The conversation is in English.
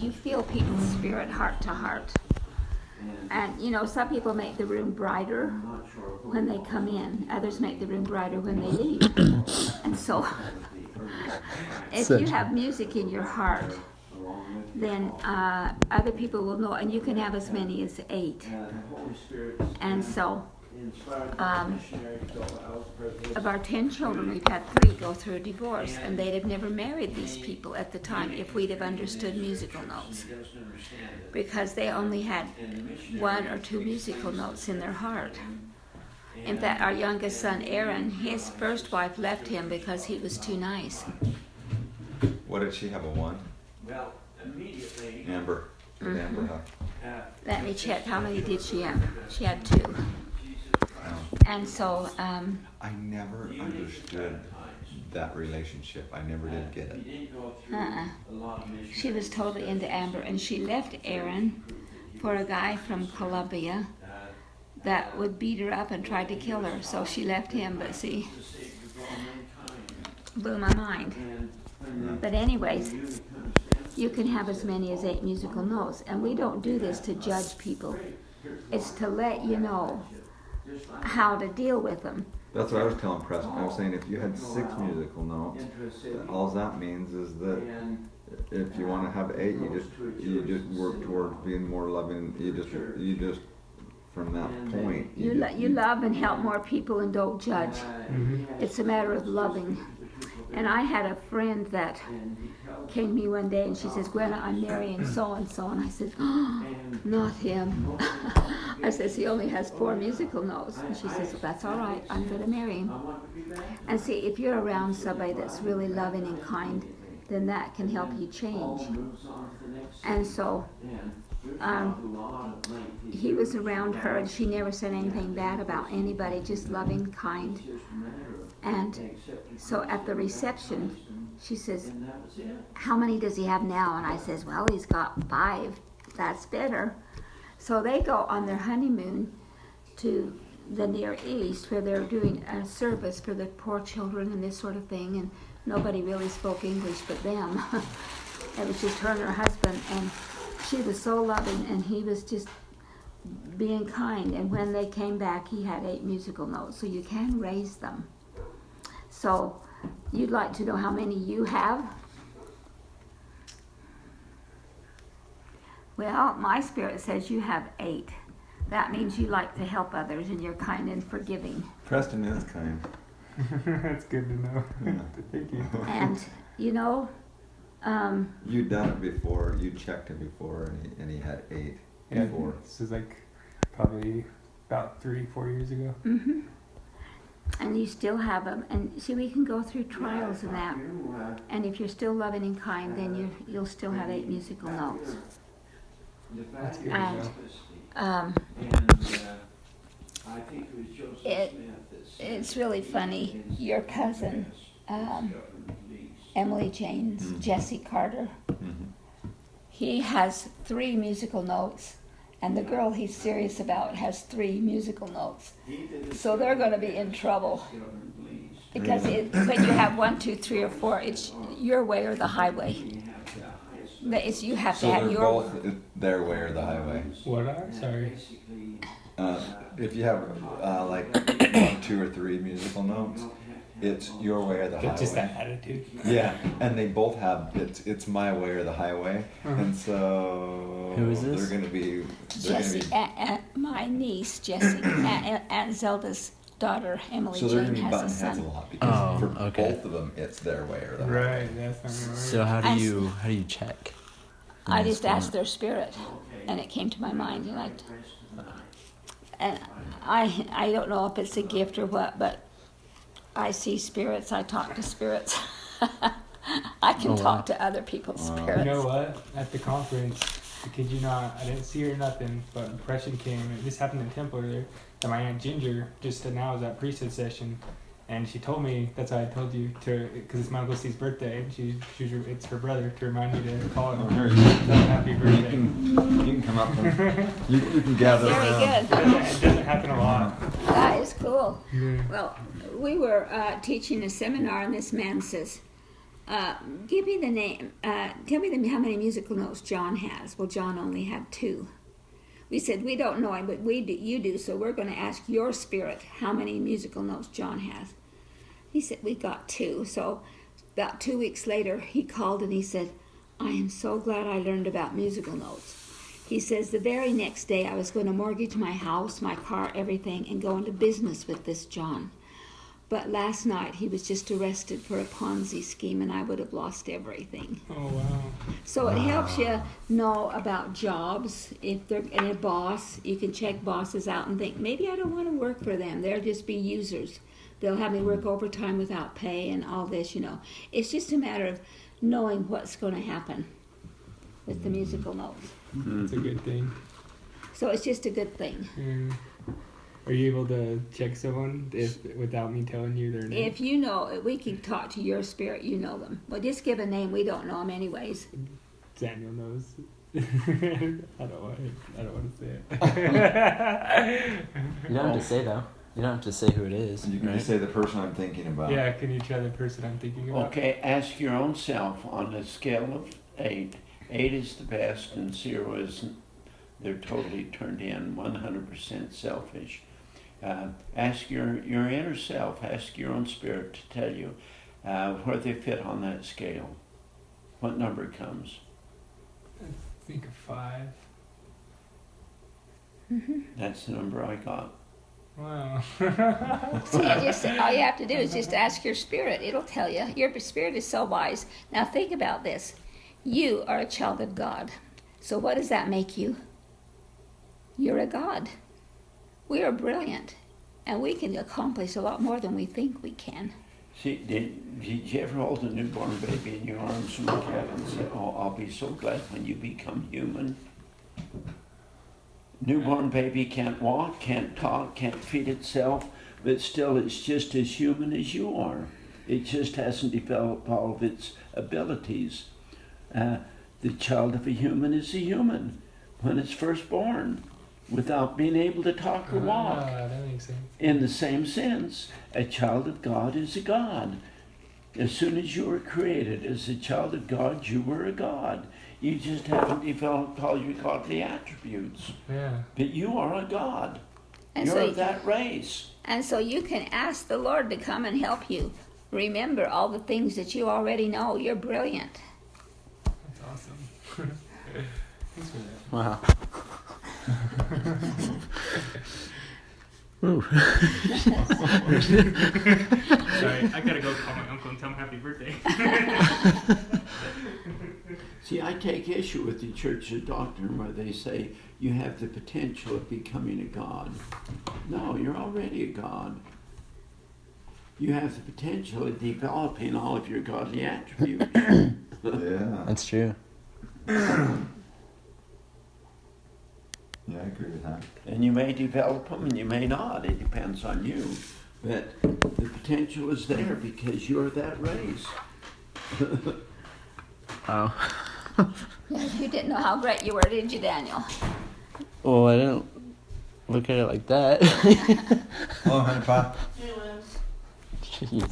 you feel people's spirit heart to heart. And, you know, some people make the room brighter when they come in. Others make the room brighter when they leave. And so, if you have music in your heart, then other people will know. And you can have as many as 8. And so, of our 10 children, we've had 3 go through a divorce, and they'd have never married these people at the time if we'd have understood musical notes, because they only had 1 or 2 musical notes in their heart. In fact, our youngest son, Aaron, his first wife left him because he was too nice. What did she have, a 1? Well, immediately. Amber. What did Amber have? Let me check. How many did she have? She had 2. And so I never understood that relationship. I never did get it. She was totally into Amber, and she left Aaron for a guy from Colombia that would beat her up and tried to kill her. So she left him, but see, blew my mind. But anyways, you can have as many as 8 musical notes, and we don't do this to judge people. It's to let you know how to deal with them. That's what I was telling Preston. I was saying if you had 6 musical notes, all that means is that if you want to have 8, you just work towards being more loving. You just from that point. You love and help more people and don't judge. Mm-hmm. It's a matter of loving. And I had a friend that came to me one day and she says, "Gwenna, I'm marrying so-and-so." And I said, "Oh, not him." I says, "He only has 4 musical notes." And she says, "Well, that's all right. I'm going to marry him." And see, if you're around somebody that's really loving and kind, then that can help you change. And so he was around her, and she never said anything bad about anybody, just loving, kind. And so at the reception, she says, "How many does he have now?" And I says, "Well, he's got 5. That's better." So they go on their honeymoon to the Near East, where they're doing a service for the poor children and this sort of thing, and nobody really spoke English but them. It was just her and her husband, and she was so loving, and he was just being kind. And when they came back, he had 8 musical notes, so you can raise them. So you'd like to know how many you have? Well, my spirit says you have 8. That means you like to help others and you're kind and forgiving. Preston is kind. That's good to know. Yeah. Thank you. And, you know... you'd done it before. You checked him before, and he had 8 before. This is like probably about 3-4 years ago. Mm-hmm. And you still have them. And see, we can go through trials and that. And if you're still loving and kind, then you'll still have 8 musical notes. That's good. And it's really funny. Your cousin, Emily Jane's Jesse Carter, he has 3 musical notes, and the girl he's serious about has 3 musical notes. So they're going to be in trouble. Because when you have 1, 2, 3, or 4, it's your way or the highway. It's, you have to have your... So they're both their way or the highway. What are? Sorry. If you have like 1, 2, or 3 musical notes, it's your way or the highway. Just that attitude. Yeah, and they both have it's my way or the highway, and so who is this? They're going to be Jesse, my niece Jessie, Aunt Zelda's daughter Emily so they're Jane going to be has a butting heads a son. lot because for both of them it's their way or the highway. Right, that's not gonna work. So how do you check? I just asked their spirit, and it came to my mind, and I don't know if it's a gift or what, but I see spirits. I talk to spirits. I can talk to other people's spirits. You know what? At the conference, I kid you not, I didn't see her or nothing, but impression came. This happened in temple earlier. That my Aunt Ginger just now was at priesthood session, and she told me, that's why I told you, because it's my Uncle Steve's birthday, and it's her brother, to remind me to call him. Happy birthday. You can come up and you can gather Very around. good. It doesn't happen a lot. That is cool. Yeah. Well, we were teaching a seminar, and this man says, Give me the name. Tell me how many musical notes John has. Well, John only had 2. We said we don't know him, but we do, you do. So we're going to ask your spirit how many musical notes John has. He said we got 2. So about 2 weeks later, he called and he said, "I am so glad I learned about musical notes." He says the very next day I was going to mortgage my house, my car, everything, and go into business with this John. But last night he was just arrested for a Ponzi scheme and I would have lost everything. Oh, wow. So it helps you know about jobs. If they're in a boss, you can check bosses out and think, maybe I don't want to work for them. They'll just be users. They'll have me work overtime without pay and all this, you know. It's just a matter of knowing what's going to happen with the musical notes. It's a good thing. So it's just a good thing. Are you able to check someone without me telling you their name? If you know, we can talk to your spirit, you know them. Well, just give a name. We don't know them anyways. Daniel knows. I don't want to say it. You don't have to say though. You don't have to say who it is. You can right? just say the person I'm thinking about. Yeah, can you try the person I'm thinking about? Okay, ask your own self on a scale of 8. 8 is the best and 0 isn't. They're totally turned in, 100% selfish. Ask your inner self, ask your own spirit to tell you where they fit on that scale. What number comes? I think of 5. That's the number I got. Wow. So all you have to do is just ask your spirit. It'll tell you. Your spirit is so wise. Now think about this. You are a child of God. So what does that make you? You're a God. We are brilliant. And we can accomplish a lot more than we think we can. See, did you ever hold a newborn baby in your arms and look at it and say, "Oh, I'll be so glad when you become human"? Newborn baby can't walk, can't talk, can't feed itself, but still it's just as human as you are. It just hasn't developed all of its abilities. The child of a human is a human when it's first born, without being able to talk or walk. That makes sense. In the same sense, a child of God is a God. As soon as you were created as a child of God, you were a God. You just haven't developed all your godly attributes. Yeah. But you are a God. And You're so of that race. And so you can ask the Lord to come and help you. Remember all the things that you already know. You're brilliant. That's awesome. Thanks for that. Wow. Ooh. Sorry, I gotta go call my uncle and tell him happy birthday. See, I take issue with the church's doctrine where they say you have the potential of becoming a God. No, you're already a God. You have the potential of developing all of your godly attributes. Yeah. That's true. Yeah, I agree with that. And you may develop them and you may not. It depends on you. But the potential is there because you're that race. Oh. You didn't know how great you were, did you, Daniel? Well, I didn't look at it like that. Oh, honey pie. Jeez.